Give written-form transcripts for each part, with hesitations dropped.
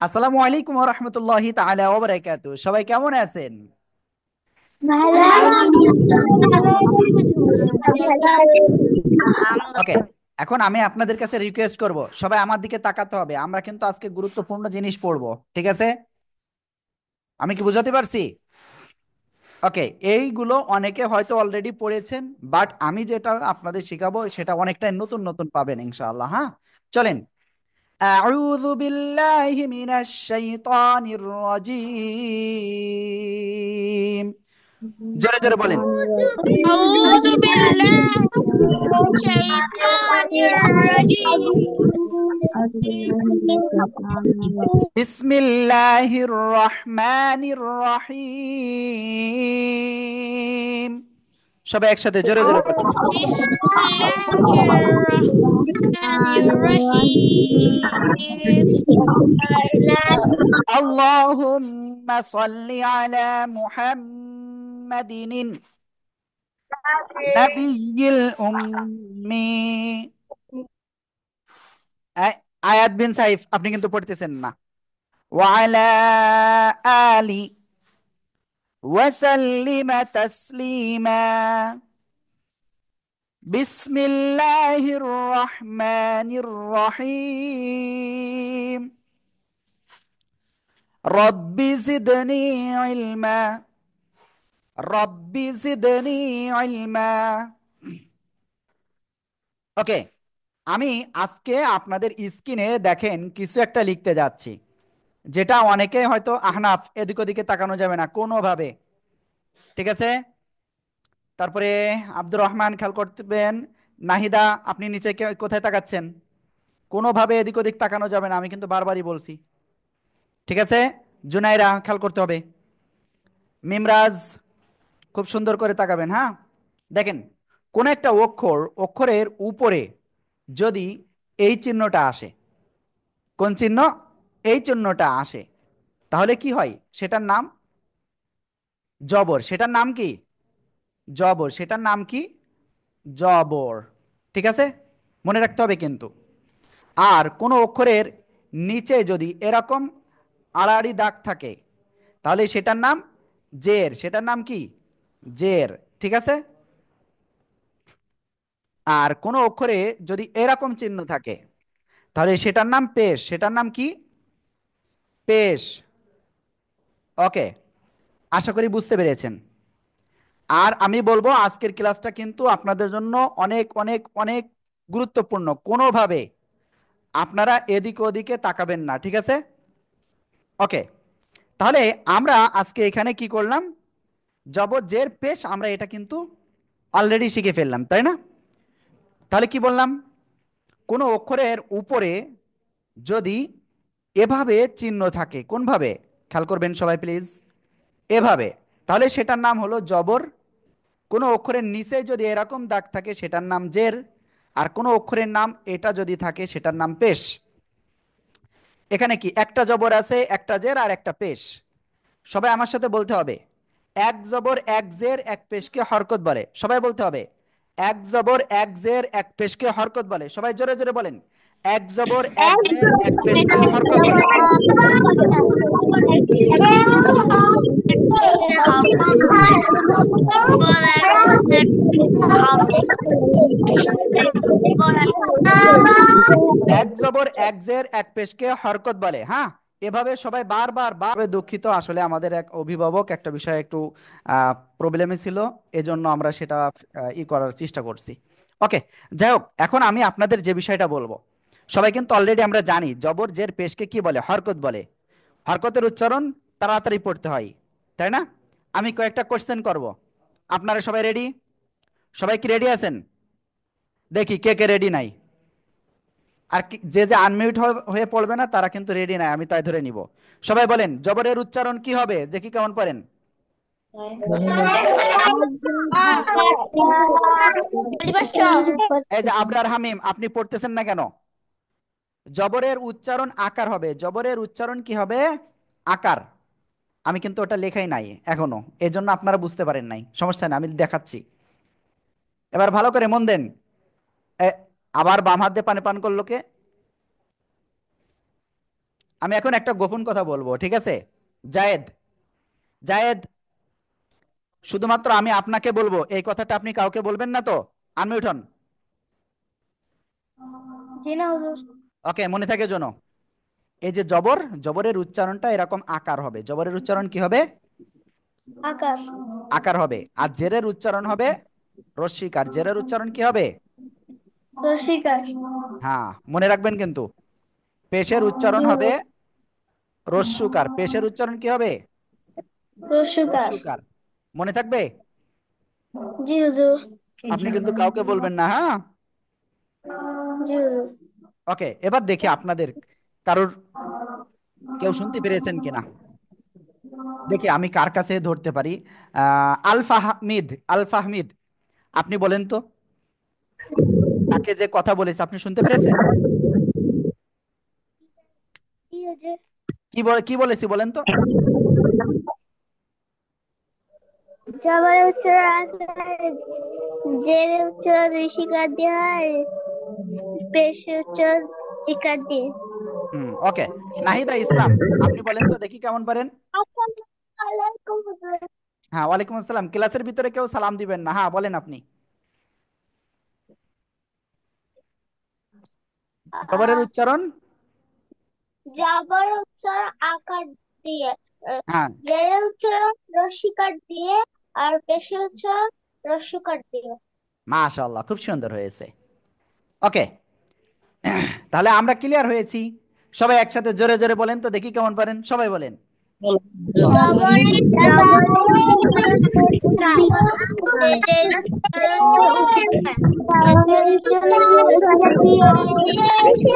আসসালামু আলাইকুম ওয়া রাহমাতুল্লাহি তাআলা ওয়া বারাকাতুহু। সবাই কেমন আছেন? ভালো আছি। ভালো আছি। ওকে, এখন আমি আপনাদের কাছে রিকোয়েস্ট করব, সবাই আমার দিকে তাকাতে হবে। আমরা কিন্তু আজকে গুরুত্বপূর্ণ জিনিস পড়বো, ঠিক আছে? আমি কি বুঝাতে পারছি? ওকে, এইগুলো অনেকে হয়তো অলরেডি পড়েছেন, বাট আমি যেটা আপনাদের শেখাবো সেটা অনেকটাই নতুন নতুন পাবেন ইনশাআল্লাহ। হ্যাঁ, চলেন। আউযু বিল্লাহি মিনাশ শাইতানির রাজিম। জোরে জোরে বলেন। أعوذ بالله من الشيطان الرجيم. বিসমিল্লাহির রহমানির রহিম। সবাই একসাথে জোরে জোরে বলেন। بسم الله الرحمن الرحيم. আল্লাহুম্মা সাল্লি আলা মুহাম্মাদিন নাবিয়্যিল উম্মি। আয়াত বিন সাইফ, আপনি কিন্তু পড়তেছেন না। ওয়া আলা আলি ওয়া সাল্লিমা তাসলিমা। বিসমিল্লাহির রহমানির রহিম। রব্বি জিদনি ইলমা। রব্বি জিদনি ইলমা। ওকে, আমি আজকে আপনাদের স্ক্রিনে দেখেন কিছু একটা লিখতে যাচ্ছি, যেটা অনেকে হয়তো আহনাফ, এদিক ওদিকে তাকানো যাবে না কোনোভাবে, ঠিক আছে? তারপরে আব্দুর রহমান খেয়াল করবেন। নাহিদা, আপনি নিচে কোথায় তাকাচ্ছেন? কোনোভাবে এদিক ওদিক তাকানো যাবে না, আমি কিন্তু বারবারই বলছি, ঠিক আছে? জুনাইরা খেয়াল করতে হবে। মিমরাজ, খুব সুন্দর করে তাকাবেন। হ্যাঁ, দেখেন, কোন একটা অক্ষরের উপরে যদি এই চিহ্নটা আসে, কোন চিহ্ন? এই চিহ্নটা আসে, তাহলে কি হয়? সেটার নাম জবর। সেটার নাম কি? জবর। সেটার নাম কি? জবর। ঠিক আছে, মনে রাখতে হবে কিন্তু। আর কোনো অক্ষরের নিচে যদি এরকম আড়াআড়ি দাগ থাকে, তাহলে সেটার নাম জের। সেটার নাম কি? জের। ঠিক আছে। আর কোনো অক্ষরে যদি এরকম চিহ্ন থাকে, তাহলে সেটার নাম পেশ। সেটার নাম কি? পেশ। ওকে, আশা করি বুঝতে পেরেছেন। আর আমি বলবো আজকের ক্লাসটা কিন্তু আপনাদের জন্য অনেক অনেক অনেক গুরুত্বপূর্ণ। কোনোভাবে আপনারা এদিক ওদিকে তাকাবেন না, ঠিক আছে? ওকে, তাহলে আমরা আজকে এখানে কি করলাম? জবর জের পেশ, আমরা এটা কিন্তু অলরেডি শিখে ফেললাম, তাই না? তাহলে কি বললাম? কোনো অক্ষরের উপরে যদি এভাবে চিহ্ন থাকে, কোনভাবে? খেয়াল করবেন সবাই প্লিজ। এভাবে, তাহলে সেটার নাম হলো জবর। কোনো অক্ষরের নিচে যদি এরকম দাগ থাকে, সেটার নাম জের। আর কোনো অক্ষরের নাম এটা যদি থাকে, সেটার নাম পেশ। এখানে কি একটা জবর আছে, একটা জের আর একটা পেশ। সবাই আমার সাথে বলতে হবে, এক জবর এক জের এক পেশকে হরকত বলে। সবাই বলতে হবে, এক জবর এক জের এক পেশকে হরকত বলে। সবাই জোরে জোরে বলেন, এক জবর এক জের এক পেশকে হরকত বলে। এক জবর এক জের এক পেশকে হরকত বলে। হ্যাঁ, এভাবে সবাই বারবার দুঃখিত, আসলে আমাদের এক অভিভাবক একটা বিষয়ে একটু প্রবলেমে ছিল, এজন্য আমরা সেটা করার চেষ্টা করছি। ওকে, যাই হোক, এখন আমি আপনাদের যে বিষয়টা বলবো, সবাই কিন্তু অলরেডি আমরা জানি জবর জের পেশকে কি বলে? হরকত বলে। হরকতের উচ্চারণ তাড়াতাড়ি পড়তে হয়, তাই না? আমি কয়েকটা কোশ্চেন করব, আপনারা সবাই রেডি? সবাই কি রেডি আছেন? দেখি কে কে রেডি নাই। আর যে যে আনমিউট হয়ে পড়বে না তারা কিন্তু রেডি নাই, আমি তাই ধরে নিব। সবাই বলেন, জবরের উচ্চারণ কি হবে? দেখি কেমন পারেন। এই যে আবরার হামিম, আপনি পড়তেছেন না কেন? জবরের উচ্চারণ আকার হবে। জবরের উচ্চারণ কি হবে? আকার। আমি কিন্তু ওটা লেখাই নাই এখনো, এজন্য আপনারা বুঝতে পারেন নাই, সমস্যা নেই, আমি দেখাচ্ছি। এবার ভালো করে মন দেন। এ, আবার বাম হাত দিয়ে পানি পান করলো কে? আমি এখন একটা গোপন কথা বলবো, ঠিক আছে? জায়েদ, জায়েদ, শুধুমাত্র আমি আপনাকে বলবো, এই কথাটা আপনি কাউকে বলবেন না তো? আনমিউট হন। জি না হুজুর। ওকে, মনে থাকে জন্য, এই যে জবর, জবরের উচ্চারণটা এরকম আকার হবে। জবরের উচ্চারণ কি হবে? আকাশ। আকার হবে। আর জেরের উচ্চারণ হবে রস্যিকার। জেরের উচ্চারণ কি হবে? রসিকার। হ্যাঁ, মনে রাখবেন কিন্তু। পেশের উচ্চারণ জি হবে হুজুর। রস্যুকার। পেশের উচ্চারণ কি হবে? রসুকার। রস্যুকার। মনে থাকবে? জি হুজুর। আপনি কিন্তু কাউকে বলবেন না, হ্যাঁ? জি হুজুর। ওকে, এবার দেখি আপনাদের কারোর কেউ শুনতে পেরেছেন কিনা। দেখি আমি কার কাছে ধরতে পারি। আল ফাহমিদ, আল ফাহমিদ, আপনি বলেন তো, তাকে যে কথা বলেছে আপনি শুনতে পেরেছেন? জি হুজুর। কি বলেছি বলেন তো? জবর উচ্চারণ জের উচ্চারণ ঋষিকার দিয়ে হয়, পেশ উচ্চারণ ইকার দিয়ে। ওকে। নাহিদা ইসলাম, আপনি বলেন তো দেখি কেমন পারেন। আসসালামু আলাইকুম হুজুর। হ্যাঁ, ওয়ালাইকুম আসসালাম। ক্লাসের ভিতরে কেউ সালাম দিবেন না, হ্যাঁ বলেন আপনি। জবরের উচ্চারণ। জবর উচ্চারণ আকার দিয়ে, হ্যাঁ, জের উচ্চারণ রস্যিকার দিয়ে, আর পেশের উচ্চারণ রস্যকার দিয়ে। মাশাআল্লাহ, খুব সুন্দর হয়েছে। ওকে, তাহলে আমরা ক্লিয়ার হয়েছি। সবাই একসাথে জোরে জোরে বলেন তো দেখি কেমন পারেন, সবাই বলেন। জবরের জেরের উচ্চারণ রস্যিকার, পেশের উচ্চারণ রস্যকার, জবরের উচ্চারণ আকার দিয়ে, পেশের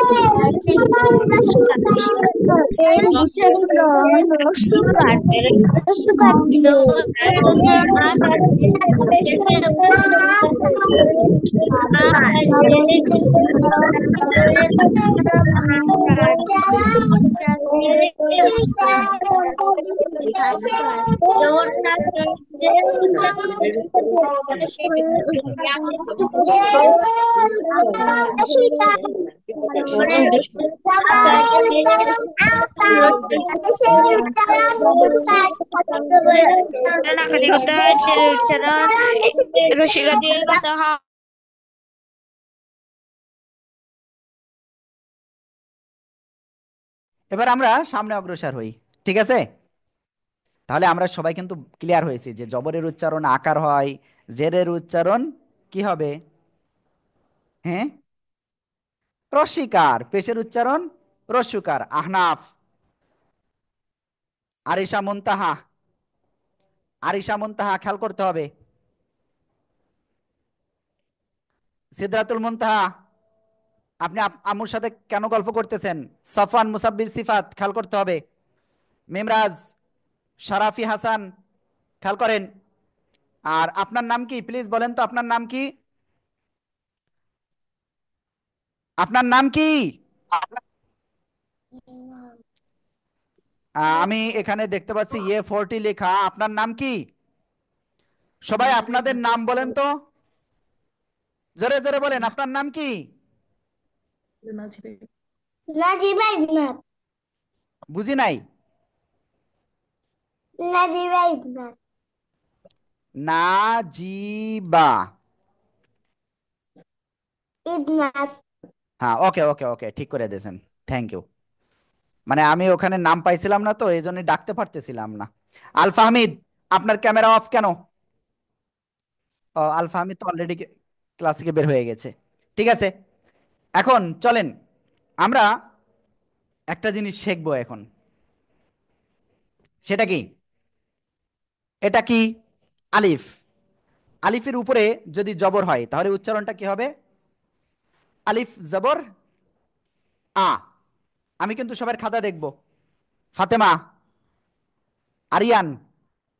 উচ্চারণ আকার, জেরের উচ্চারণ রসিকা দিয়ে কথা হয়। এবার আমরা সামনে অগ্রসর হই, ঠিক আছে? তাহলে আমরা সবাই কিন্তু ক্লিয়ার হয়েছি যে জবরের উচ্চারণ আকার হয়, জেরের উচ্চারণ কি হবে? হ্যাঁ, রস্যিকার। পেশের উচ্চারণ রস্যুকার। আহনাফ, আরিশা মুনতাহা, আরিশা মুনতাহা খেয়াল করতে হবে। সিদরাতুল মুনতাহা, আপনি আম্মুর সাথে কেন গল্প করতেছেন? সফওয়ান মুসাব্বির সিফাত খেয়াল করতে হবে। মেমরাজ, শারাফি হাসান, খেয়াল করেন। আর আপনার নাম কি প্লিজ বলেন তো, আপনার নাম কি? আপনার নাম কি? আমি এখানে দেখতে পাচ্ছি A40 লেখা। আপনার নাম কি? সবাই আপনাদের নাম বলেন তো, জোরে জোরে বলেন, আপনার নাম কি? নাজিবা ইবনাত। বুঝি নাই। নাজিবা ইবনাত। নাজিবা। ইবনাত। হ্যাঁ, ওকে ওকে ওকে, ঠিক করে দিয়েছেন। Thank you. মানে আমি ওখানে নাম পাইছিলাম না তো, এই জন্য ডাকতে পারতেছিলাম না। আল ফাহমিদ, আপনার ক্যামেরা অফ কেন? ও, আল ফাহমিদ তো অলরেডি ক্লাস থেকে বের হয়ে গেছে। ঠিক আছে, এখন চলেন আমরা একটা জিনিস শিখবো এখন। সেটা কি? এটা কি? আলিফ। আলিফের উপরে যদি জবর হয় তাহলে উচ্চারণটা কি হবে? আলিফ জবর আ। আমি কিন্তু সবার খাতা দেখব। ফাতেমা, আরিয়ান,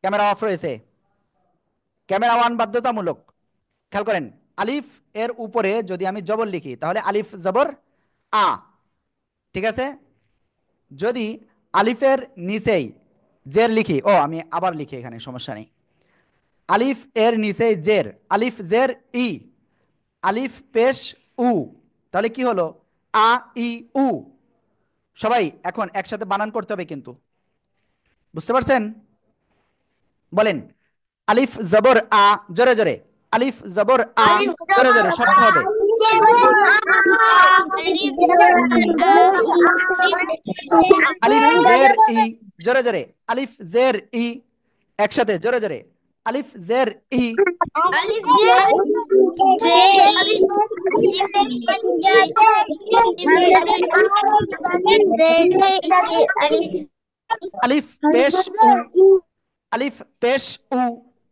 ক্যামেরা অফ রয়েছে, ক্যামেরা ওয়ান বাধ্যতামূলক। খেয়াল করেন, আলিফ এর উপরে যদি আমি জবর লিখি তাহলে আলিফ জবর আ, ঠিক আছে? যদি আলিফের নিচেই জের লিখি, ও আমি আবার লিখি এখানে, সমস্যা নেই। আলিফ এর নিচেই জের, আলিফ জের ই, আলিফ পেশ উ, তাহলে কি হলো? আ ই উ। সবাই এখন একসাথে বানান করতে হবে কিন্তু, বুঝতে পারছেন? বলেন, আলিফ জবর আ, জোরে জোরে, আলিফ জবর আ, আলিফ জোরে জবর জোরে আ, শক্ত হবে। আলিফ জবর আ, আলিফ জের ই, জোরে জোরে, আলিফ জের ই, একসাথে জোরে জোরে, আলিফ জের ই, আলিফ জে জে ই আলিফ জে আলিফ আলিফ পেশ উ, আলিফ পেশ উ,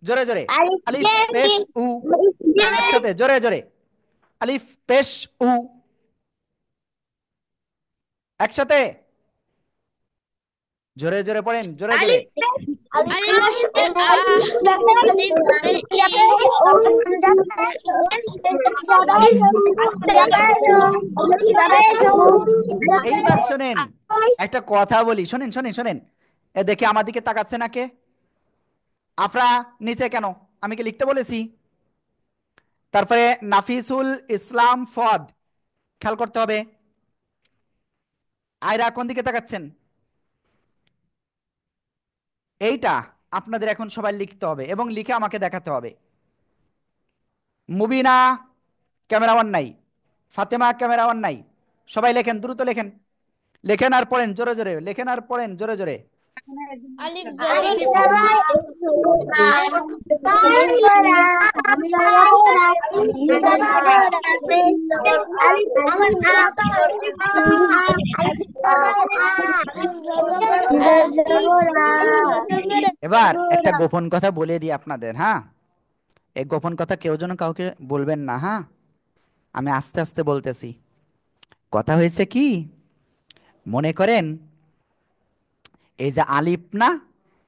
জোরে জোরে, আলিফ আলিফ জে পেশ উ, একসাথে জোরে জোরে, আলিফ পেশ উ, একসাথে জোরে জোরে পড়েন, জোরে জোরে। আলিফ আলিফ আ আলিফ জে এইবার শোনেন, একটা কথা বলি, শোনেন শোনেন শোনেন। এ দেখে আমার দিকে তাকাচ্ছে না কে? আফরা নিচে কেন? আমি কি লিখতে বলেছি? তারপরে নাফিসুল ইসলাম ফদ, খেয়াল করতে হবে। আয়রা কোন দিকে তাকাচ্ছেন? এইটা আপনাদের এখন সবাই লিখতে হবে এবং লিখে আমাকে দেখাতে হবে। মুবিনা ক্যামেরাম্যান নাই, ফাতেমা ক্যামেরাম্যান নাই, সবাই লেখেন, দ্রুত লেখেন, লেখেন আর পড়েন জোরে জোরে, লেখেন আর পড়েন জোরে জোরে। আলিফ জবর এবার একটা গোপন কথা বলে দিই আপনাদের, হ্যাঁ? এই গোপন কথা কেউ যেন কাউকে বলবেন না, হ্যাঁ? আমি আস্তে আস্তে বলতেছি। কথা হয়েছে কি, মনে করেন এই যে আলিফ না,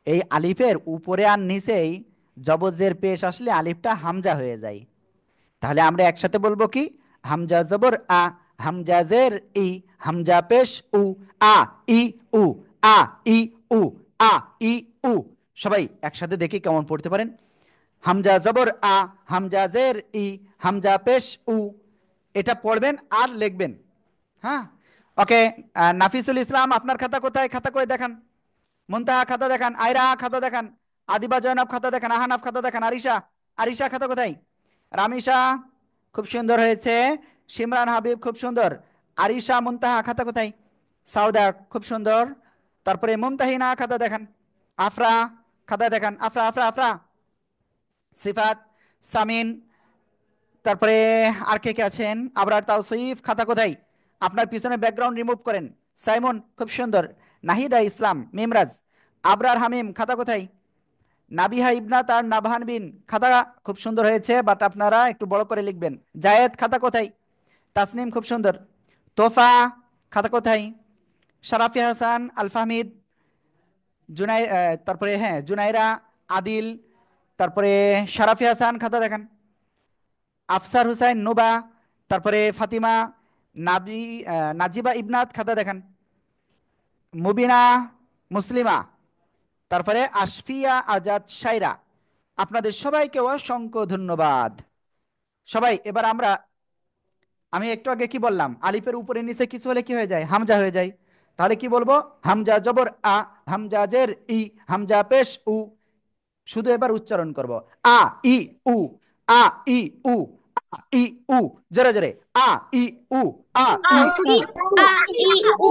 এই আলিফের উপরে আর নিচেই জবজের পেশ আসলে আলিফটা হামজা হয়ে যায়। তাহলে আমরা একসাথে বলবো কি, হামজা জবর আ, হামজা জের ই, হামজা পেশ উ, আ ই উ, আ ই উ, আ ই উ। সবাই একসাথে দেখি কেমন পড়তে পারেন। হামজা জবর আ, হামজা জের ই, হামজা পেশ উ। এটা পড়বেন আর লিখবেন, হ্যাঁ? ওকে। নাফিসুল ইসলাম আপনার খাতা কোথায়? খাতা করে দেখান। মুনতাহা খাতা দেখান, আয়রা খাতা দেখান, আদিবা জয়নাব খাতা দেখান, আহানাফ খাতা দেখান, আরিশা, আরিশা খাতা কোথায়? রামিশা খুব সুন্দর হয়েছে, সিমরান হাবিব খুব সুন্দর, আরিশা মুনতাহা খাতা কোথায়? সাউদা খুব সুন্দর, তারপরে মুমতাহিনা খাতা দেখান, আফরা খাতা দেখান, আফরা আফরা আফরা, সিফাত, সামিন, তারপরে আর কে কে আছেন? আবরার তাওসিফ খাতা কোথায়? আপনার পিছনে ব্যাকগ্রাউন্ড রিমুভ করেন। সাইমন খুব সুন্দর, নাহিদা ইসলাম, মিমরাজ, আবরার হামিম খাতা কোথায়? নাবিহা ইবনাত আর নাবহান বিন খাতা খুব সুন্দর হয়েছে, বাট আপনারা একটু বড় করে লিখবেন। জায়েদ খাতা কোথায়? তাসনিম খুব সুন্দর, তোফা খাতা কোথায়? শারাফি হাসান, আল ফাহমিদ, তারপরে হ্যাঁ জুনাইরা, আদিল, তারপরে শারাফি হাসান খাতা দেখান, আফসার হুসাইন নুবা, তারপরে ফাতিমা, নাবি, নাজিবা ইবনাত খাতা দেখান, মুবিনা, মুসলিমা, তারপরে আশফিয়া আজাদ শাইরা। আপনাদের সবাইকে অসংখ্য ধন্যবাদ। সবাই এবার আমরা, আমি একটু আগে কি বললাম, আলিফের উপরে নিচে কিছু হলে কি হয়ে যায়? হামজা হয়ে যায়। তাহলে কি বলবো? হামজা জবর আ, হামজা জের ই, হামজা পেশ উ। শুধু এবার উচ্চারণ করব, আ ই উ, আ ই উ, আ ই উ, জোরে জোরে, আ ই উ, আ ই উ।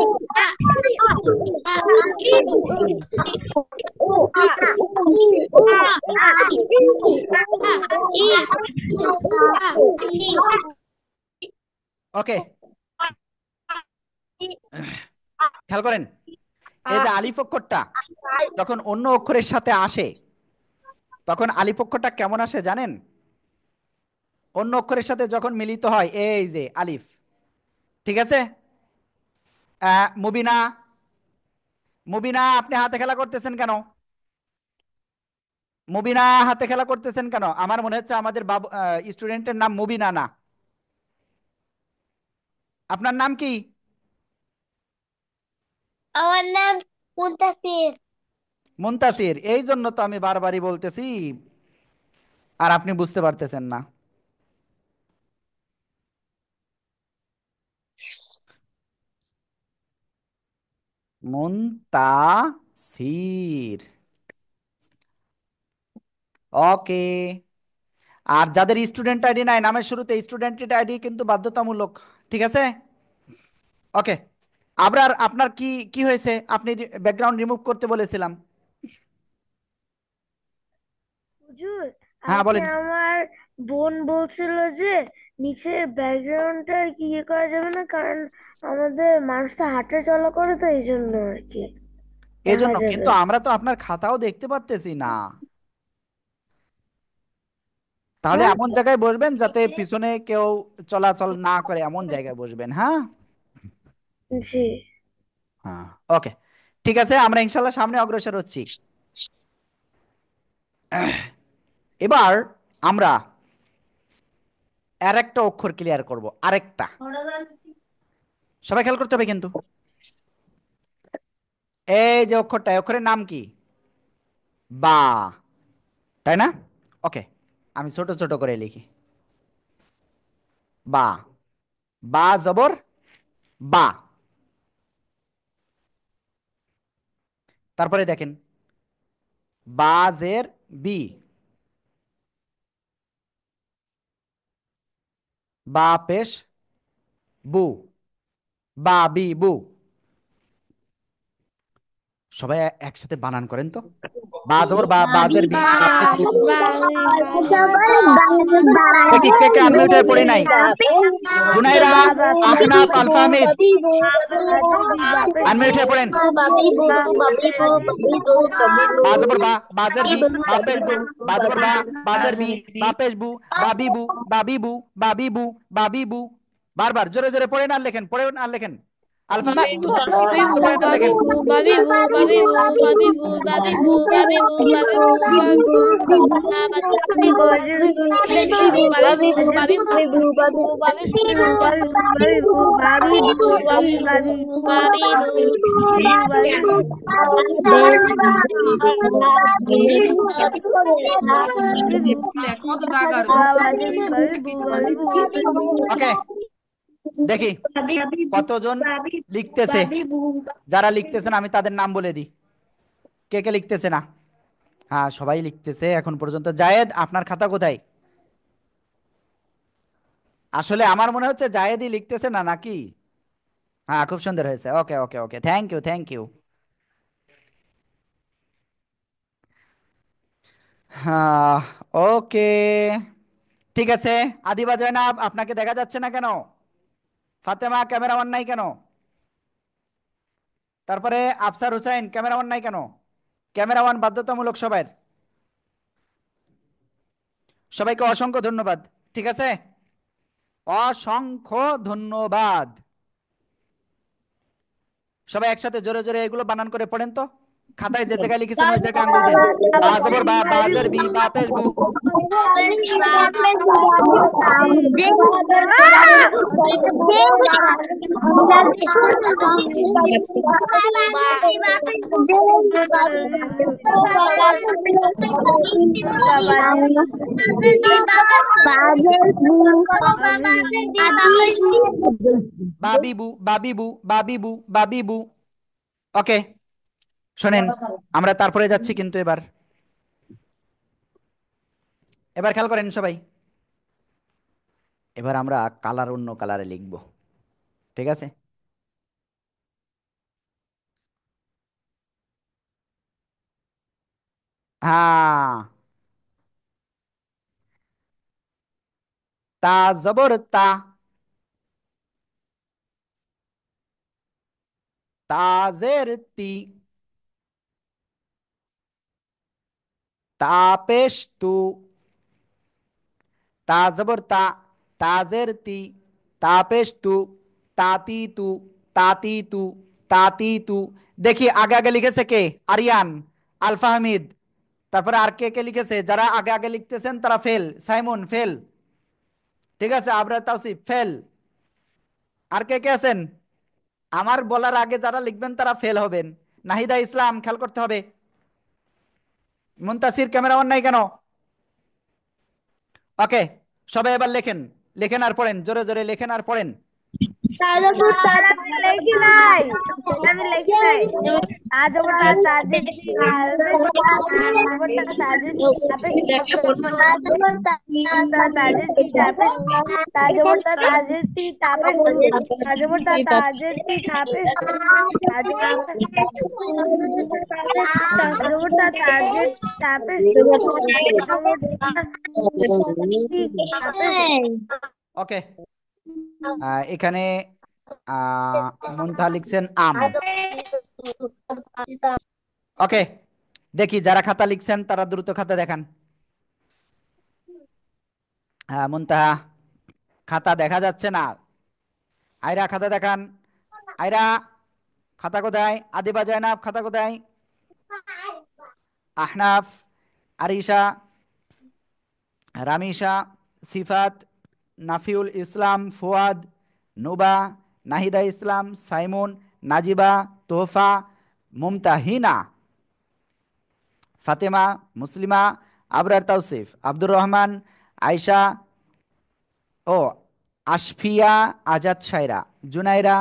ওকে, খেয়াল করেন, এই যে আলিফ অক্ষরটা যখন অন্য অক্ষরের সাথে আসে তখন আলিফ অক্ষরটা কেমন আসে জানেন? অন্য অক্ষরের সাথে যখন মিলিত হয়, এই যে আলিফ, ঠিক আছে? মুবিনা, মুবিনা আপনি হাতে খেলা করতেছেন কেন? মুবিনা হাতে খেলা করতেছেন কেন? আমার মনে হচ্ছে আমাদের বাবু স্টুডেন্টের নাম মুবিনা না। আপনার নাম কি? আমার নাম মুনতাসির। মুনতাসির, এই জন্য তো আমি বারবারই বলতেছি আর আপনি বুঝতে পারতেছেন না। মুনতাসির। ওকে। আর যাদের স্টুডেন্ট আইডি নাই, নামের শুরুতে স্টুডেন্ট আইডি কিন্তু বাধ্যতামূলক। ঠিক আছে। ওকে। আবরার, আপনার কি কি হয়েছে? আপনি ব্যাকগ্রাউন্ড রিমুভ করতে বলেছিলাম। হুজুর, হ্যাঁ আজকে বলেন। আমার বোন বলছিল যে নিচের ব্যাকগ্রাউন্ডটা আর কি ইয়ে করা যাবে না, কারণ আমাদের মানুষটা হাঁটা চলা করে, তো এই জন্য আর কি এই দেখা জন্য যাবে। কিন্তু আমরা তো আপনার খাতাও দেখতে পারতেছি না। তাহলে হ্যাঁ, এমন জায়গায় বসবেন যাতে পিছনে কেউ চলাচল না করে, এমন জায়গায় বসবেন। হ্যাঁ। জি। হ্যাঁ। ওকে। ঠিক আছে, আমরা ইনশাল্লাহ সামনে অগ্রসর হচ্ছি। এবার আমরা আর একটা অক্ষর ক্লিয়ার করব, আরেকটা। সবাই খেয়াল করতে হবে কিন্তু। এই যে অক্ষরটা, এই অক্ষরের নাম কি? বা। তাই না? ওকে। আমি ছোট ছোট করে লিখি। বা। বা জবর বা। তারপরে দেখেন, বাজের বি। বা পেশ বু। বা বি বু। সবাই একসাথে বানান করেন তো। বা জবর বা, বাজের বি, বা বা পেশ বু। বা বা দেখি কে কে আনমিউট হয়ে পড়ে নাই। জুনাইরা, বা বা আহনাফ, আল ফাহমিদ, বাজে বি বা পেশ বু আনমিউট হয়ে পড়েন। বা বাজে বি বা জবর বা, বাজের বি, বা পেশ বু। বা জবর বা, বাজের বি, বা পেশ বু। বাবি বু, বাবি বু, বাবি বু, বাবি বু। বারবার জোরে জোরে পড়েন আর লেখেন, পড়েন আর লেখেন। আলফা মিম, বাবিবু পড়েন আর লেখেন। বাবিবু বাবিবু বাবিবু বাবিবু বাবিবু বাবিবু বাবিবু বাবিবু বাবিবু বাবিবু বাবিবু ওকে। দেখি কতজন লিখতেছে। যারা লিখতেছেন আমি তাদের নাম বলে দিই। কে কে লিখতেছে না? হ্যাঁ, সবাই লিখতেছে এখন পর্যন্ত। জায়েদ, আপনার খাতা কোথায়? আসলে আমার মনে হচ্ছে জায়েদই লিখতেছে না, নাকি? হ্যাঁ, খুব সুন্দর হয়েছে। ওকে ওকে ওকে, থ্যাংক ইউ থ্যাংক ইউ। হ্যাঁ। ওকে। ঠিক আছে। আদিবা জয়নাব, আপনাকে দেখা যাচ্ছে না কেন? ফাতেমা, ক্যামেরাম্যান নাই কেন? তারপরে আফসার হুসাইন, ক্যামেরাম্যান নাই কেন? ক্যামেরাম্যান বাধ্যতামূলক সবার। সবাইকে অসংখ্য ধন্যবাদ। ঠিক আছে, অসংখ্য ধন্যবাদ। সবাই একসাথে জোরে জোরে এগুলো বানান করে পড়েন তো। খাতায় যে জায়গায় লিখেছেন ওই জায়গায় আঙ্গুল দেন। বা জবর বা, বাজের বি, বা পেশ বু। বাবিবু বাবিবু বাবিবু বাবিবু। ওকে। শোনেন, আমরা তারপরে যাচ্ছি কিন্তু এবার। এবার খেয়াল করেন সবাই। এবার আমরা কালার অন্য কালারে লিখব। ঠিক আছে। হ্যাঁ। তা জবর তা। তাজের তি। তাপেশ তু। তা জবর তা। তাজের তি। তাপেশ তু। তাতি তু। তাতি তু। তাতি তু। দেখি আগে আগে লিখেছে কে? আরিয়ান, আল ফাহমিদ। তারপরে আর কে কে লিখেছে? যারা আগে আগে লিখতেছেন তারা ফেল। Simon fail. ঠিক আছে, আবরার তাওসিফ ফেল। আর কে কে আছেন? আমার বলার আগে যারা লিখবেন তারা ফেল হবেন। নাহিদা ইসলাম, খেয়াল করতে হবে। মুনতাসির, ক্যামেরাম্যান নাই কেন? ওকে। সবাই এবার লেখেন। লেখেন আর পড়েন, জোরে জোরে লেখেন আর পড়েন। তাজপুর তা স্যার আমি লেখি নাই, আমি লেখি নাই। তা জবর তা, তাজের তি, তাজের জবর তা, তাজের তি, তাপের তাজপুর তা তা, তাজের তি, তাপের তা জবর তা, তাজের তি, তাপের তা জবর তা, তাজের তি, তাপের তা জবর তা, তা জবর তা, তাজের তাপের তা জবর তা, তি, তাপের। ওকে, এখানে মুনতাহা লিখছেন আম। ওকে, দেখি যারা খাতা লিখছেন তারা দ্রুত খাতা দেখান। মুনতাহা খাতা দেখা যাচ্ছে না। আয়রা খাতা দেখান। আয়রা খাতা কোথায়? আদিবা জায়নাব খাতা কোথায়? আহনাফ, আরিশা, রামিশা, সিফাত, নাফিউল ইসলাম, ফুয়াদ, নুবা, নাহিদা ইসলাম, সাইমুন, নাজিবা, তোহফা, মুমতাহিনা, ফাতেমা, মুসলিমা, আবরার তৌসিফ, আব্দুর রহমান, আয়শা, ও আশফিয়া, আজাদ শায়রা, জুনাইরা,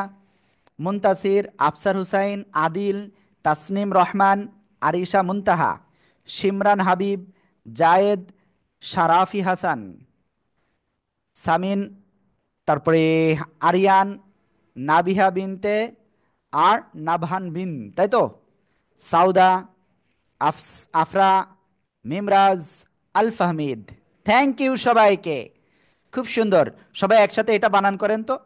মুনতাসির, আফসার হুসাইন, আদিল, তাসনিম রহমান, আরিশা মুনতাহা, শিমরান হাবিব, জায়েদ, শারাফি হাসান, সামিন, তারপরে আরিয়ান, নাবিহা বিনতে আর নাবহান বিন, তাই তো, সাউদা, আফরা, মিমরাজ, আল ফাহমিদ। থ্যাংক ইউ সবাইকে, খুব সুন্দর। সবাই একসাথে এটা বানান করেন তো।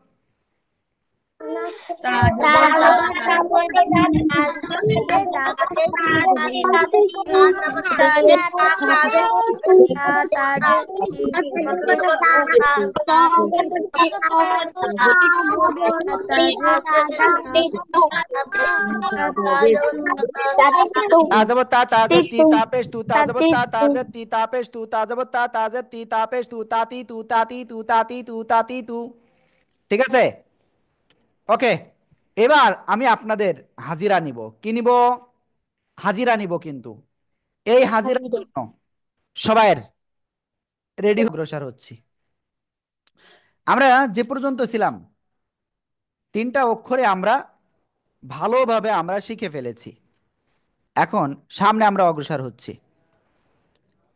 তাজের তি, তাজের ताजबता ताजती तापेश तू ताजबता ताजती तापेश तू ताजबता ताजती तापेश तू ताती तू ताती तू ताती तू ताती तू। ঠিক আছে, ওকে। এবার আমি আপনাদের হাজিরা নিব। কি নিব? হাজিরা নিব। কিন্তু এই হাজিরার জন্য সবাই রেডি অগ্রসর হচ্ছি। আমরা যে পর্যন্ত ছিলাম তিনটা অক্ষরে আমরা ভালোভাবে আমরা শিখে ফেলেছি। এখন সামনে আমরা অগ্রসর হচ্ছি।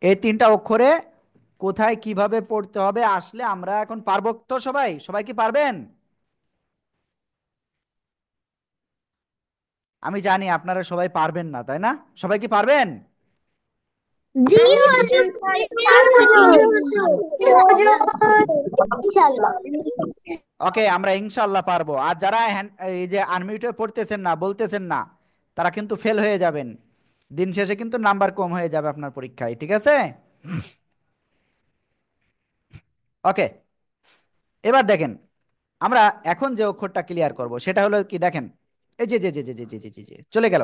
এই তিনটা অক্ষরে কোথায় কিভাবে পড়তে হবে আসলে আমরা এখন পারবো তো। সবাই সবাই কি পারবেন? আমি জানি আপনারা সবাই পারবেন না, তাই না? সবাই কি পারবেন? জি হুজুর, ইনশাআল্লাহ। ওকে, আমরা ইনশাল্লাহ পারবো। আর যারা এই যে আনমিউটে পড়তেছেন না, বলতেছেন না, তারা কিন্তু ফেল হয়ে যাবেন। দিন শেষে কিন্তু নাম্বার কম হয়ে যাবে আপনার পরীক্ষায়, ঠিক আছে? ওকে, এবার দেখেন আমরা এখন যে অক্ষরটা ক্লিয়ার করব সেটা হলো কি, দেখেন এই যে যে যে যে যে যে যে যে যে চলে গেল।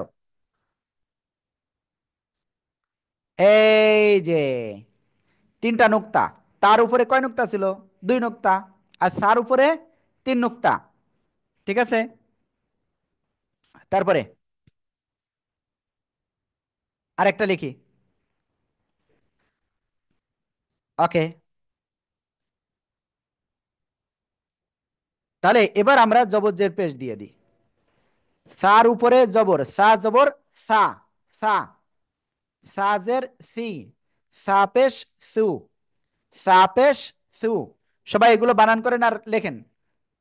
এই যে তিনটা নুক্তা, তার উপরে কয় নুক্তা ছিল? দুই নুক্তা। আর সার উপরে তিন নুক্তা, ঠিক আছে? তারপরে আরেকটা লিখি। ওকে, তাহলে এবার আমরা জবরজের পেশ দিয়ে দিই। সার উপরে জবর, সা জবর সা, সা, সাজের সি, সাপেশ সু, সাপেশ সু। সবাই এগুলো বানান করেন আর লেখেন।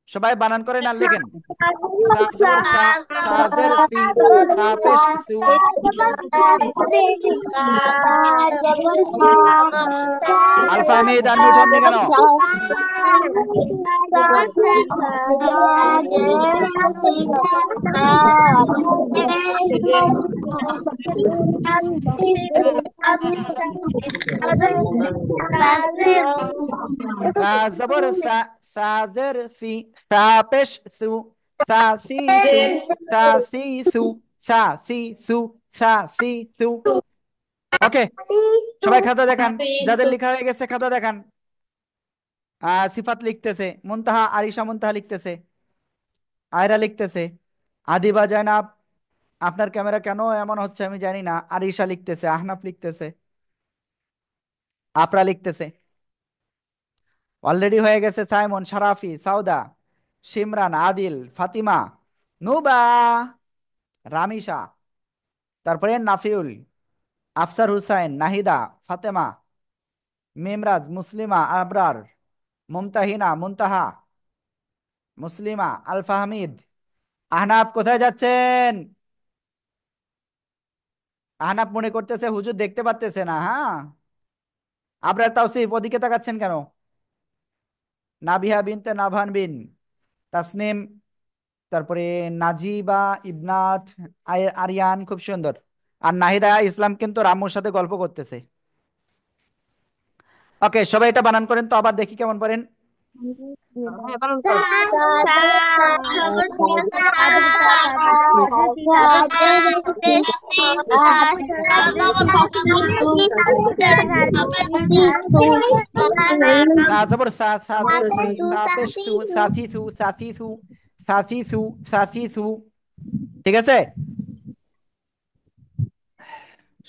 সবাই বানান করেন আর লেখেন। সা জবর সা, সাজের সি, সাপেশ সু। আলফা হামিদ আনমিউট হননি কেন? সা জবর সা, সাজের সি, সাপেশ সু, সা সি সু, সা সি সু, সা সি সু, সা সি সু। ওকে, সবাই খাতা দেখান। যাদের লেখা হয়ে গেছে খাতা দেখান। সিফাত লিখতেছে, মুনতাহা, আরিশা মুনতাহা লিখতেছে, আয়রা লিখতেছে, আদিবা জায়নাব, আপনার ক্যামেরা কেন এমন হচ্ছে আমি জানি না। আরিশা লিখতেছে, আহনাফ লিখতেছে, আপরা লিখতেছে, অলরেডি হয়ে গেছে সাইমন, শারাফি, সাউদা, সিমরান, আদিল, ফাতিমা, নুবা, রামিসা, তারপরে নাফিউল, আফসার হুসাইন, নাহিদা, ফাতেমা, মেমরাজ, মুসলিমা, আবরার, মুমতাহিনা, মুনতাহা, মুসলিমা, আল ফাহমিদ। আহনাব কোথায় যাচ্ছেন? আহনাব মনে করতেছে হুজুর দেখতে পারতেছে না। হ্যাঁ, আবরার, তাওসিফ, ওদিকে তাকাচ্ছেন কেন? নাবিহা বিনতে নাভান বিন, তাসনিম, তারপরে নাজিবা, ইবনাত, আরিয়ান, খুব সুন্দর। আর নাহিদা ইসলাম কিন্তু রাম্মুর সাথে গল্প করতেছে। ওকে, সবাই এটা বানান করেন তো, আবার দেখি কেমন পারেন। হ্যাঁ, পালন করো। সা জবর সা, সা জবর সি, সা পেশ সু, সাসি সু, সাসি সু, সাসি সু, সাসি সু। ঠিক আছে,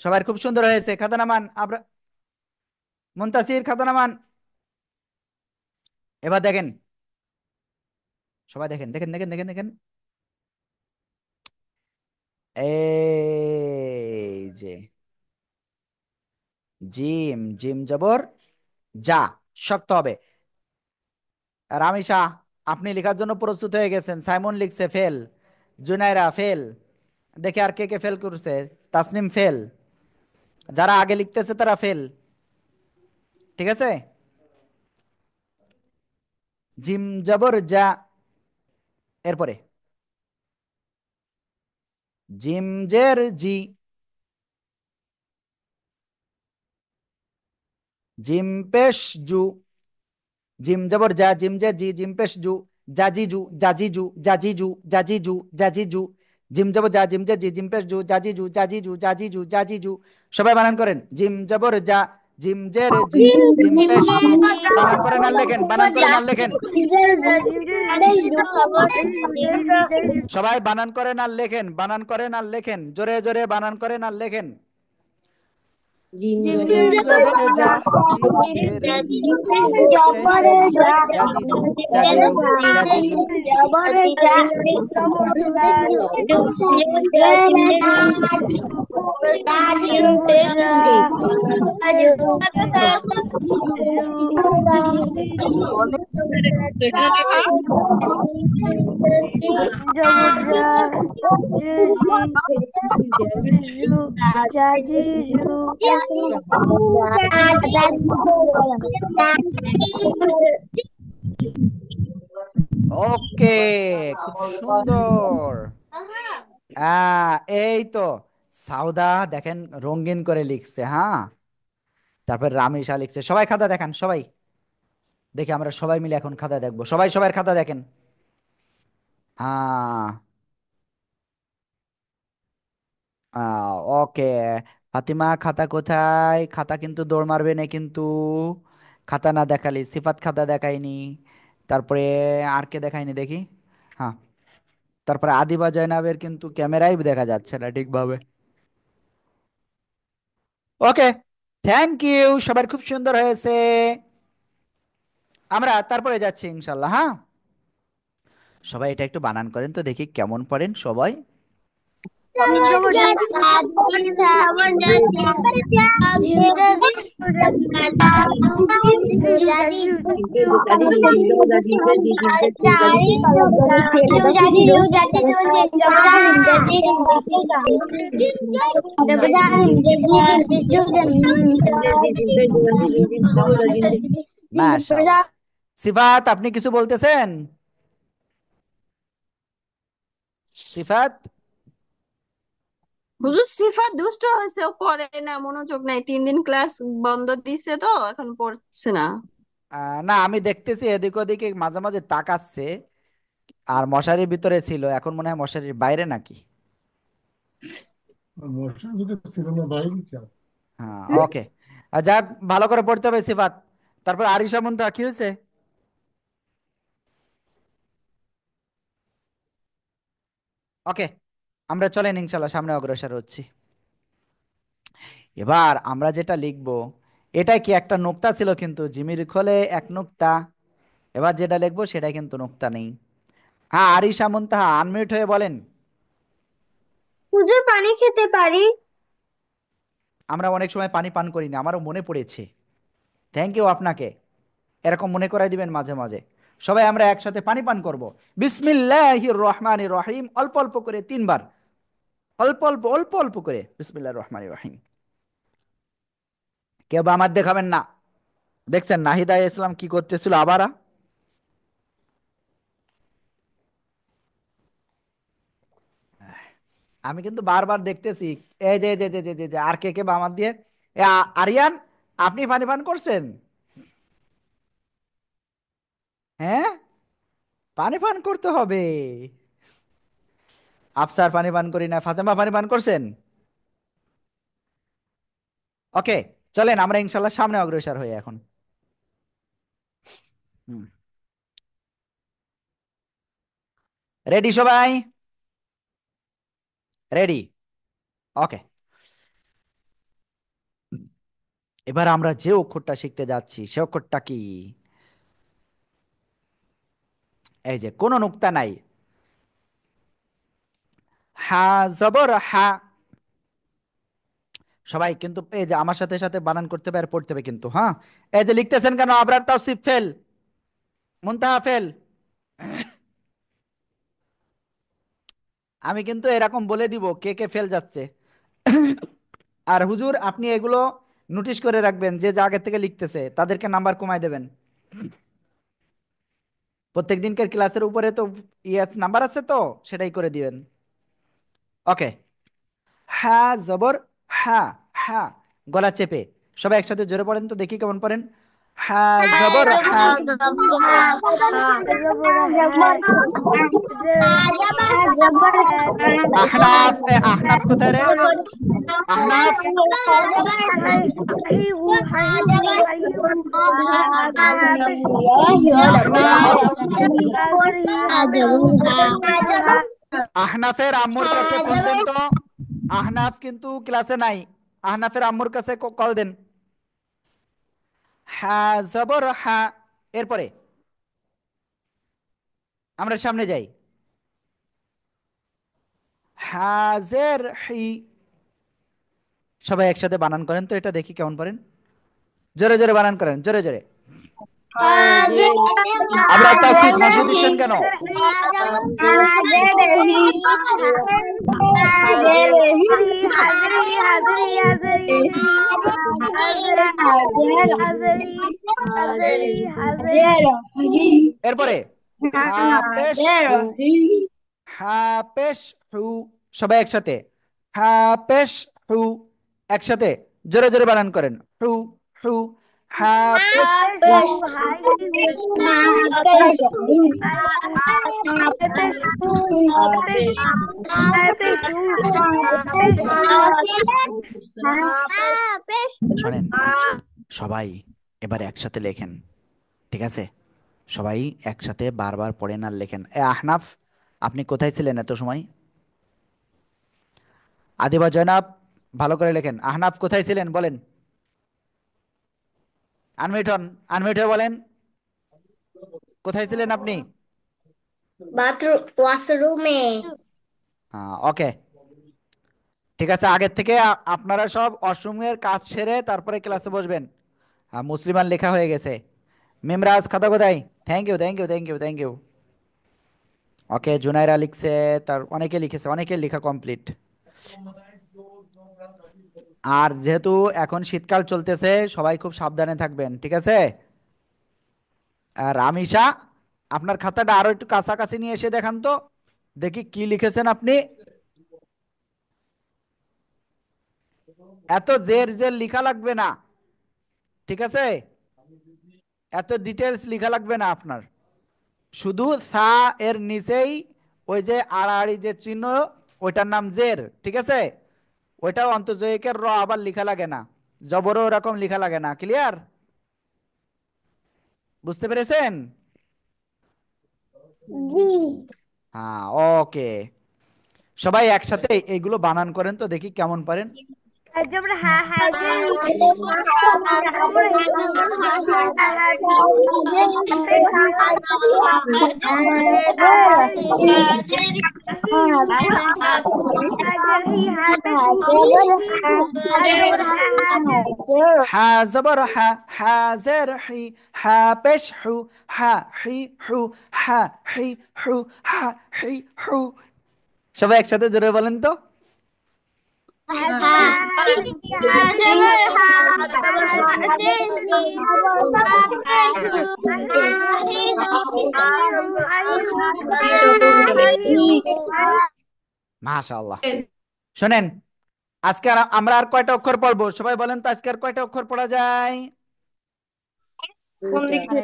সবার খুব সুন্দর হয়েছে। খাতা নামান, আবরা, মুনতাসির, খাতা নামান। এবার দেখেন, সবাই দেখেন, দেখেন, দেখেন, দেখেন, দেখেন। এই যে জিম, জিম জবর যা, শক্ত হবে। রামিসা, আপনি লেখার জন্য প্রস্তুত হয়ে গেছেন। সাইমন লিখছে ফেল, জুনাইরা ফেল। দেখে আর কে কে ফেল করছে। তাসনিম ফেল, যারা আগে লিখতেছে তারা ফেল। ঠিক আছে, জিম জবর যা, এরপরে জিম জের জি, জিম পেশ জু, জিম জবর যা, জিম জে জি, জিম পেশ জু, জাজিজু, জাজিজু, জাজিজু, জাজিজু, জাজিজু। জিম জবর যা, জিম জে জি, জিম পেশ জু, জাজিজু, জাজিজু, জাজিজু, জাজিজু। সবাই বানান করেন, জিম জবর যা, জিম জের জি, জিম পেশ জু। বানান করেন আর লেখেন, বানান করেন আর লেখেন। সবাই বানান করেন আর লেখেন, বানান করেন আর লেখেন, জোরে জোরে বানান করেন আর লেখেন। জিম জিম জবর জবর যা, জিম জের জি, জিম পেশ জু, জাজিজু, জাজিজু, জাজিজু। জবরজা, জেজি, জিজু, জাজিজু। ওকে, খুব সুন্দর। এই তো সাউদা দেখেন রঙিন করে লিখছে। হ্যাঁ, তারপর রামেশা লিখছে। সবাই খাতা দেখান, সবাই দেখি, আমরা সবাই মিলে এখন খাতা দেখবো। সবাই সবার খাতা দেখেন। হ্যাঁ, ওকে। ফাতিমা খাতা কোথায়? খাতা কিন্তু দৌড় মারবে না কিন্তু। খাতা না দেখালি, সিফাত খাতা দেখায়নি। তারপরে আর কে দেখায়নি দেখি। হ্যাঁ, তারপরে আদিবা জয়নাবের কিন্তু ক্যামেরাই দেখা যাচ্ছে না ঠিকভাবে। ওকে, থ্যাংক ইউ, সবার খুব সুন্দর হয়েছে। আমরা তারপরে যাচ্ছি ইনশাল্লাহ। হ্যাঁ, সবাই এটা একটু বানান করেন তো দেখি কেমন পড়েন সবাই। জিম জবরজা, জাজিজু, মাশাআল্লাহ। সিফাত, আপনি কিছু বলতেছেন? সিফাত, হুজুর সিফাত দুষ্ট হয়েছে, ও পড়ে না, মনোযোগ নাই, 3 দিন ক্লাস বন্ধ দিছে তো এখন পড়ছে না। না, আমি দেখতেছি এদিক ওদিকে মাঝে মাঝে তাকাচ্ছে। আর মশারির ভিতরে ছিল, এখন মনে হয় মশারির বাইরে নাকি। হ্যাঁ, ওকে। যাক, ভালো করে পড়তে হবে সিফাত। তারপর আরিশা মুন্তা কি হয়েছে? ওকে, আমরা চলেন ইনশাল্লাহ সামনে অগ্রসর হচ্ছি। এবার আমরা যেটা লিখব, এটা কি একটা নোক্তা ছিল কিন্তু জিমির খোলে এক নোক্তা। এবার যেটা লিখবো সেটা কিন্তু নোক্তা নেই। হ্যাঁ, আরিশা মুনতাহা আনমিউট হয়ে বলেন। হুজুর পানি খেতে পারি? আমরা অনেক সময় পানি পান করি না, আমারও মনে পড়েছে। থ্যাংক ইউ আপনাকে, এরকম মনে করাই দিবেন মাঝে মাঝে। সবাই আমরা একসাথে পানি পান করব। বিসমিল্লাহির রহমানির রহিম, অল্প অল্প করে 3 বার, অল্প অল্প অল্প অল্প করে বিসমিল্লাহির রহমানির রহিম। কেউ বা আমার দেখাবেন না। দেখছেন নাহিদা ইসলাম কি করতেছিল আবার? আমি কিন্তু বারবার দেখতেছি। এই যে যে যে যে যে যে, আর কে কে বা আমার দিয়ে আরিয়ান, আপনি পানি পান করছেন? হ্যাঁ, পানি পান করতে হবে। আফসার পানি পান করি না, ফাতেমা পানি পান করছেন? ওকে, চলেন আমরা ইনশাল্লাহ সামনে অগ্রসর হই এখন। রেডি সবাই? রেডি? ওকে, এবার আমরা যে অক্ষরটা শিখতে যাচ্ছি সে অক্ষরটা কি? এই যে কোনো নুক্তা নাই, হা জবর হা। সবাই কিন্তু এই যে আমার সাথে সাথে বানান করতে হবে আর পড়তে হবে কিন্তু, হ্যাঁ। এই যে লিখতেছেন কেন? আবরার তাওসিফ ফেল, মুনতাহা ফেল। আমি কিন্তু এরকম বলে দিব কে কে ফেল যাচ্ছে। আর হুজুর আপনি এগুলো নোটিশ করে রাখবেন, যে যে আগের থেকে লিখতেছে তাদেরকে নাম্বার কমায় দেবেন। প্রত্যেক দিনকার ক্লাসের উপরে তো নাম্বার আছে, তো সেটাই করে দিবেন। ওকে, হ্যাঁ জবর হ্যাঁ, হ্যাঁ, গলা চেপে সবাই একসাথে জোরে পড়েন তো দেখি কেমন পড়েন। হ্যাঁ জবর হ্যাঁ। আহনাফ, আহনাফ কোথায় রে? আহনাফ, আহনাফ। আহনাফের আম্মুর কাছে ফোন দেন তো। আহনাফ কিন্তু ক্লাসে নাই, আহনাফের আম্মুর কাছে কল দেন। হ্যাঁ জবর হ্যাঁ, এরপরে আমরা সামনে যাই। হাজের হি, সবাই একসাথে বানান করেন তো, এটা দেখি কেমন পারেন। জোরে জোরে বানান করেন, জোরে জোরে। আপনার তাসিফ হাসি দিচ্ছেন কেন? এরপরে হাপেশ হু, হাপেশ হু, সবাই একসাথে হাপেশ হু, একসাথে জোরে জোরে বানান করেন। হু, হু, হাপেশ হু। শোনেন সবাই, এবার একসাথে লেখেন, ঠিক আছে? সবাই একসাথে বারবার পড়েন আর লেখেন। আহনাফ, আপনি কোথায় ছিলেন এত সময়? আদিবা জয়নাব, ভালো করে লেখেন। আহনাফ কোথায় ছিলেন বলেন। আনমিউট হন, আনমিউট হয়ে বলেন কোথায় ছিলেন আপনি। বাথরুম, ওয়াশরুমে। ওকে, ঠিক আছে। আগের থেকে আপনারা সব অশ্রমের কাজ সেরে তারপরে ক্লাসে বসবেন। মুসলিমান লেখা হয়ে গেছে। মেমরাজ খাতা কোথায়? Thank you thank you thank you thank you. Okay, Junaira লিখছে, তার অনেকে লিখেছে, অনেকের লেখা কমপ্লিট। আর যেহেতু এখন শীতকাল চলতেছে সবাই খুব সাবধানে থাকবেন, ঠিক আছে? আর রামিসা, আপনার খাতাটা আরো একটু কাছাকাছি নিয়ে এসে দেখান তো, দেখি কি লিখেছেন আপনি। এত জের জের লেখা লাগবে না, ঠিক আছে? এত ডিটেলস লেখা লাগবে না আপনার। শুধু সা এর নিচেই ওই যে আড়াআড়ি যে চিহ্ন, ওইটার নাম জের, ঠিক আছে? ওইটাও অন্তর্জয়িকের র আবার লেখা লাগে না, জবরও ওরকম লেখা লাগে না। ক্লিয়ার? বুঝতে পেরেছেন? জি। হ্যাঁ, ওকে। সবাই একসাথে এইগুলো বানান করেন তো দেখি কেমন পারেন। জবর হা হা জের হি জবর হি হা হা পেশ হা জের হি হা পেশ হি হা জবর হা হা জের হা জবর হা, হা জের হি, হা পেশ হু, হা হি হু, হা হি হু, হা হি হু। সবাই একসাথে জোরে বলেন তো। হা জবর হা জবর হা মাশাআল্লাহ। শোনেন, আজকে আমরা আর কয়টা অক্ষর পড়বো সবাই বলেন তো, আজকে আর কয়টা অক্ষর পড়া যায়? কোন দিক থেকে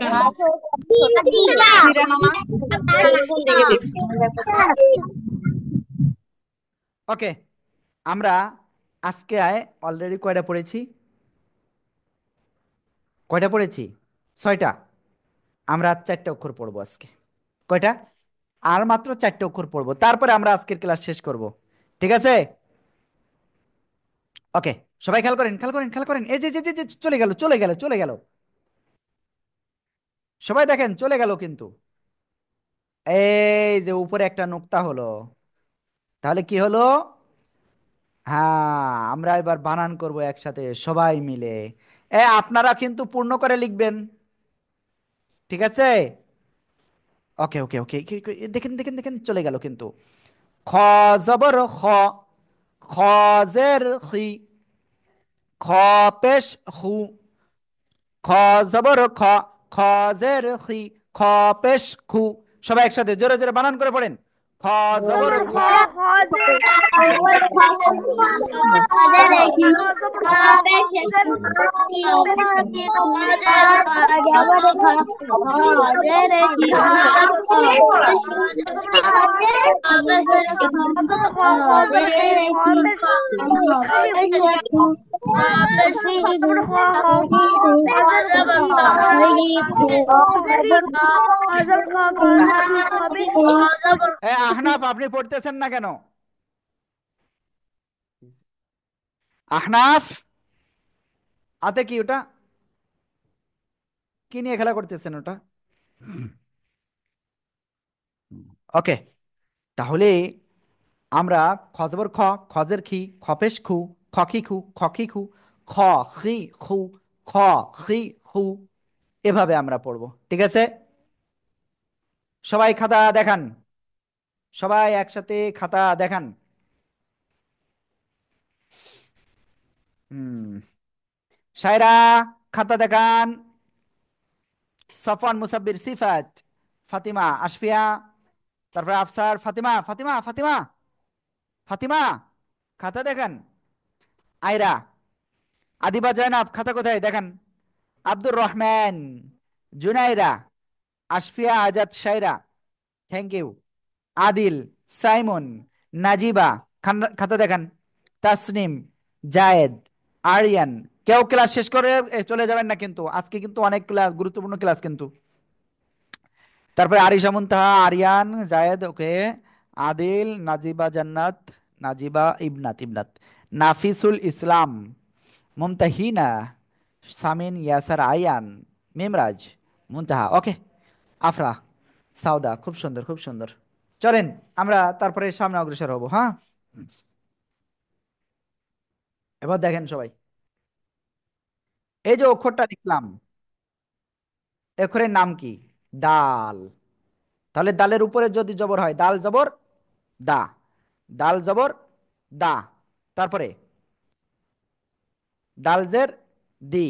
তিনটা। কোন দিকে দেখছি ওকে, আমরা আজকে অলরেডি কয়টা পড়েছি? কয়টা পড়েছি? 6টা। আমরা আর 4টা অক্ষর পড়বো আজকে। কয়টা? আর মাত্র 4টা অক্ষর পড়বো, তারপরে আমরা আজকের ক্লাস শেষ করব। ঠিক আছে? ওকে, সবাই খেয়াল করেন, খেয়াল করেন, খেয়াল করেন। এই যে যে যে যে চলে গেল, চলে গেল, চলে গেল। সবাই দেখেন, চলে গেল কিন্তু। এই যে উপরে একটা নোক্তা হলো, তাহলে কি হলো? হ্যাঁ, আমরা এবার বানান করব একসাথে সবাই মিলে। আপনারা কিন্তু পূর্ণ করে লিখবেন। ঠিক আছে? ওকে ওকে ওকে, দেখেন দেখেন দেখেন, চলে গেল কিন্তু। খ জবর খ, খ জের খি, খ পেশ হু, খ জবর খ, খ জের খি, খ পেশ খু। সবাই একসাথে জোরে জোরে বানান করে পড়েন। খ জবর জবর খ, খ খ জের খ জবর খ খ জের পেশ জবর খ জবর খ খ জের হে খ পেশ খি জবর খ খ খ জের জবর খ খ জের খি খ পেশ আহনাফ, আপনি পড়তেছেন না কেন? আহনাফ, হাতে কি ওটা? কি নিয়ে খেলা করতেছেন ওটা? ওকে, তাহলে আমরা খজবর খ, খজের খি, খপেশ খু, খকি খু, খকি খু, খ খি খু, খ খি খু, এভাবে আমরা পড়ব। ঠিক আছে? সবাই খাতা দেখান, সবাই একসাথে খাতা দেখান। হুম, সায়রা, খাতা দেখান। সফওয়ান, মুসাব্বির, সিফাত, ফাতিমা, আশফিয়া, তারপরে আফসার, ফাতিমা, ফাতিমা, ফাতিমা, ফাতিমা, খাতা দেখান। আয়রা, আদিবা, জয়নাব, খাতা কোথায় দেখান। Abdur Rahman, Junaira, Ashfia, Azad, Shaira, thank you. আদিল, সাইমন, নাজিবা, খাতা দেখান। তাসনিম, জায়েদ, আরিয়ান। কেউ ক্লাস শেষ করে চলে যাবেন না কিন্তু, আজকে কিন্তু অনেক ক্লাস, গুরুত্বপূর্ণ ক্লাস কিন্তু। তারপরে আরিশা, মুনতাহা, আরিয়ান, জায়েদ, ওকে। আদিল, নাজিবা, জান্নাত, নাজিবা, ইবনাত, ইবনাত, নাফিসুল ইসলাম, মুমতাহিনা, সামিন, ইয়াসার, আয়ান, মিমরাজ, মুনতাহা, ওকে। আফরা, সাউদা, খুব সুন্দর, খুব সুন্দর। চলেন আমরা তারপরে সামনে অগ্রসর হব। হ্যাঁ, এবার দেখেন সবাই, এই যে অক্ষরটা লিখলাম, অক্ষরের নাম কি? দাল। তাহলে দালের উপরে যদি জবর হয়, দাল জবর দা, দাল জবর দা। তারপরে দাল জের দি,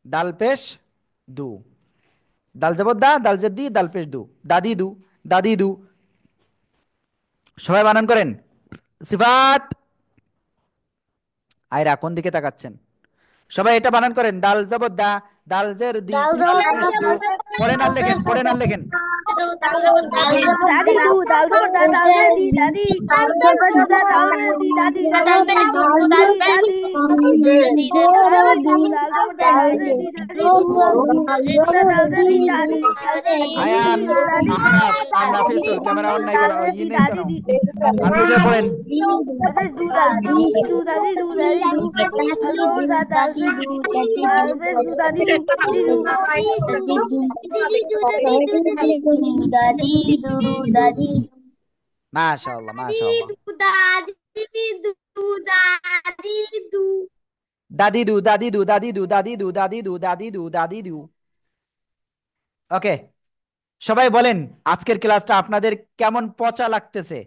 দাল পেশ দু, দাল জবর দা, দাল জের দি, দাল পেশ দু, দাদি দু, দাদি দু। সবাই বানান করেন। সিফাত, আয়রা, কোন দিকে তাকাচ্ছেন? সবাই এটা বানান করেন। দাল জবর দা, দাল জের দি, দাল পেশ দু। পড়েন আর লেখেন, পড়েন আর লেখেন। দাদি দু দাল জবর দা দাল জে দি দাদি জবর দা দাল জে দি দাদি দাদি দি দাদি দাল জে দু দাল জবর দা দাল জে দি দাদি দু দা দাল জে দি দাদি দাল জে দি আয়ান, দাদি আহনাফ আর নাফিসুল ক্যামেরা অন নাই দাল কেন, জে ই দি নেই দাদি কেন, দি আপনি উঠে পড়েন। দাদি দু দাল দু দাদি দু দাদি দু দাল জবর দা দাল জে দি দাল জে দু দাদি দু দাদি দু মাশাআল্লাহ মাশাআল্লাহ। দাদি দু দাদি দু দাদি দু দাদি দু দাদি দু দাদি দু দাদি দু। ওকে, সবাই বলেন আজকের ক্লাসটা আপনাদের কেমন পচা লাগতেছে?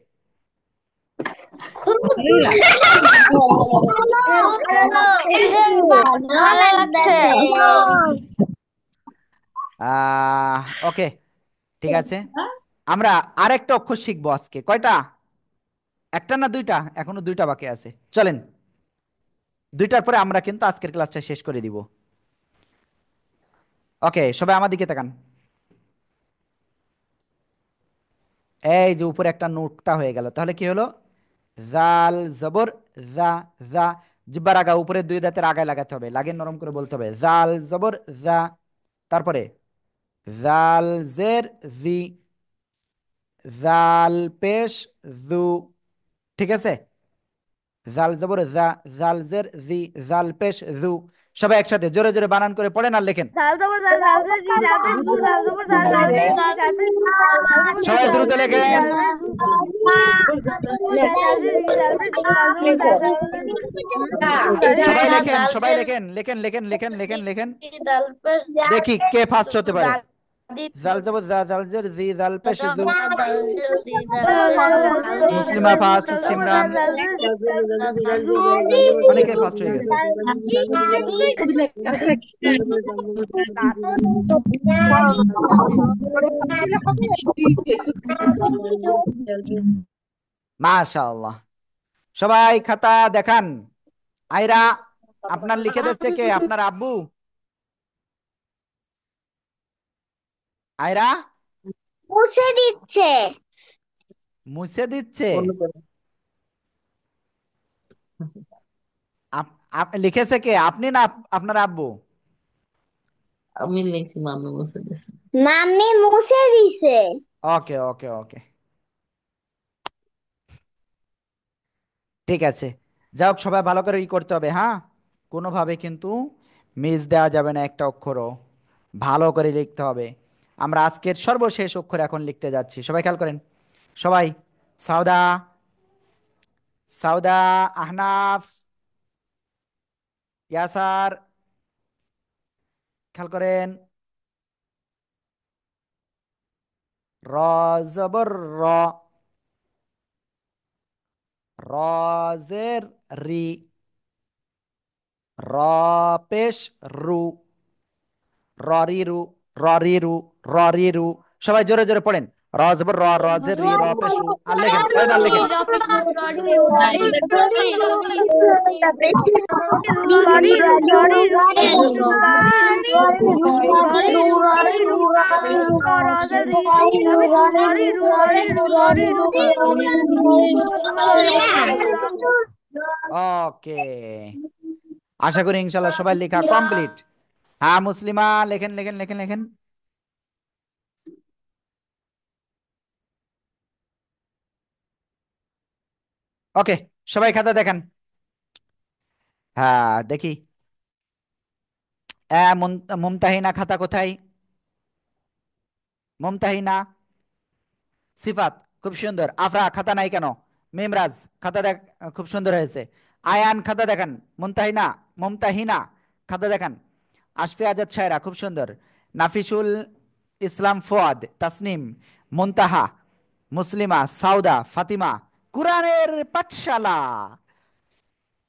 ওকে, ঠিক আছে। আমরা আরেকটা অক্ষর শিখবো আজকে। কয়টা? একটা না দুইটা? এখনো দুইটা বাকি আছে। চলেন, দুইটার পরে আমরা কিন্তু আজকের ক্লাসটা শেষ করে দিব। ওকে, সবাই আমার দিকে তাকান। এই যে উপরে একটা নোটতা হয়ে গেল, তাহলে কি হলো? জাল জবর জা, জা জিব্বার আগা উপরে দুই দাঁতের আগায় লাগাতে হবে, লাগিয়ে নরম করে বলতে হবে জাল জবর জা। তারপরে জাল জের জি, জাল পেশ জু। ঠিক আছে? জাল জবর জা, জাল জের জি, জাল পেশ জু। সবাই একসাথে জোরে জোরে বানান করে পড়েন আর লেখেন। দাল জবর দা দাল জে দি দাল জে দু দাল জবর দা দাল জে দি দাল জে দু দাল জে সবাই দ্রুত লেখেন। দাল জে দু দাল জে দি দাল জে দু দাল জবর দা দাল জে সবাই লেখেন, সবাই লেখেন, লেখেন লেখেন লেখেন লেখেন লেখেন। দেখি কে ফার্স্ট হতে পারে। জাল জবর জা, জাল জের জি, জাল পেশ জু। মুসলিমা ফার্স্ট, সিমরান অনেকে ফার্স্ট হয়ে গেছে। মাশাআল্লাহ। সবাই খাতা দেখান। আয়রা, আপনার লিখে দিচ্ছে কে? আপনার আব্বু? আয়রা মুছে দিচ্ছে। মুছে দিচ্ছে? আপনি লিখেছে কে? আপনি না আপনার আব্বু? আমি লিখছি, মামি মুছে দিছে। মাম্মি মুছে দিছে। ওকে ওকে ওকে, ঠিক আছে। যাই হোক, সবাই ভালো করে করতে হবে, হ্যাঁ? কোনোভাবে কিন্তু মিস দেওয়া যাবে না, একটা অক্ষরও ভালো করে লিখতে হবে। আমরা আজকের সর্বশেষ অক্ষর এখন লিখতে যাচ্ছি, সবাই খেয়াল করেন। সবাই, সাউদা, সাউদা, আহনাফ, ইয়াসার, খেয়াল করেন। র জবর র, র জের রি, র পেশ রু, ররিরু, ররিরু, ররিরু। সবাই জোরে জোরে পড়েন। র জবর র, র জের রি, র পেশ রু। আর লেখেন, পড়েন আর লেখেন। ওকে, আশা করি ইনশাল্লাহ সবাই লেখা কমপ্লিট। হ্যাঁ মুসলিমা, লেখেন লেখেন লেখেন লেখেন। ওকে, সবাই খাতা দেখান। হ্যাঁ দেখি। মুমতাহিনা খাতা কোথায়? মুমতাহিনা, সিফাত খুব সুন্দর। আফরা খাতা নাই কেন? মেমরাজ খাতা দেখ, খুব সুন্দর হয়েছে। আয়ান খাতা দেখান। মুমতাহিনা, মুমতাহিনা খাতা দেখান। আশফি আজাদ শায়রা খুব সুন্দর। নাফিসুল ইসলাম ফুয়াদ, তাসনিম, মুনতাহা, মুসলিমা, সাউদা, ফাতিমা। কোরআনের পাঠশালা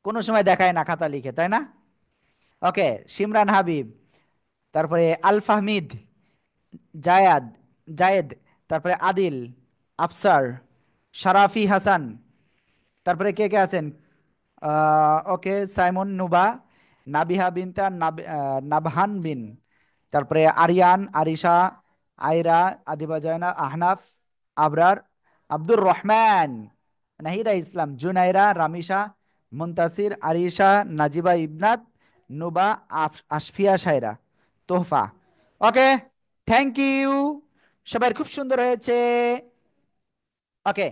কোনো সময় দেখায় না খাতা লিখে, তাই না? ওকে, শিমরান হাবিব, তারপরে আল ফাহমিদ, জায়াদ, জায়েদ, তারপরে আদিল, আফসার, শারাফি হাসান, তারপরে কে কে আছেন? ওকে, সাইমন, নুবা, নাবিহা বিনতা, নাবহান বিন, তারপরে আরিয়ান, আরিশা, আয়রা, আদিবা জয়না, আহনাফ, আবরার, আব্দুর রহমান, নাহিদা ইসলাম, জুনাইরা, রামিসা, মুনতাসির, আরিশা, নাজিবা ইবনাত, নুবা, আশফিয়া শায়রা, তোহফা। ওকে, থ্যাংক ইউ, সবাই খুব সুন্দর হয়েছে। ওকে,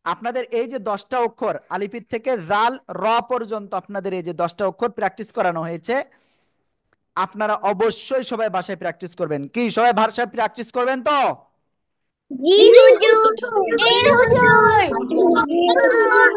আপনাদের এই যে 10টা অক্ষর আলিফির থেকে জাল র পর্যন্ত আপনাদের এই যে 10টা অক্ষর প্র্যাকটিস করানো হয়েছে, আপনারা অবশ্যই সবাই বাসায় প্র্যাকটিস করবেন। কি সবাই বাসায় প্র্যাকটিস করবেন তো? জি হুজুর। জি হুজুর। জি হুজুর।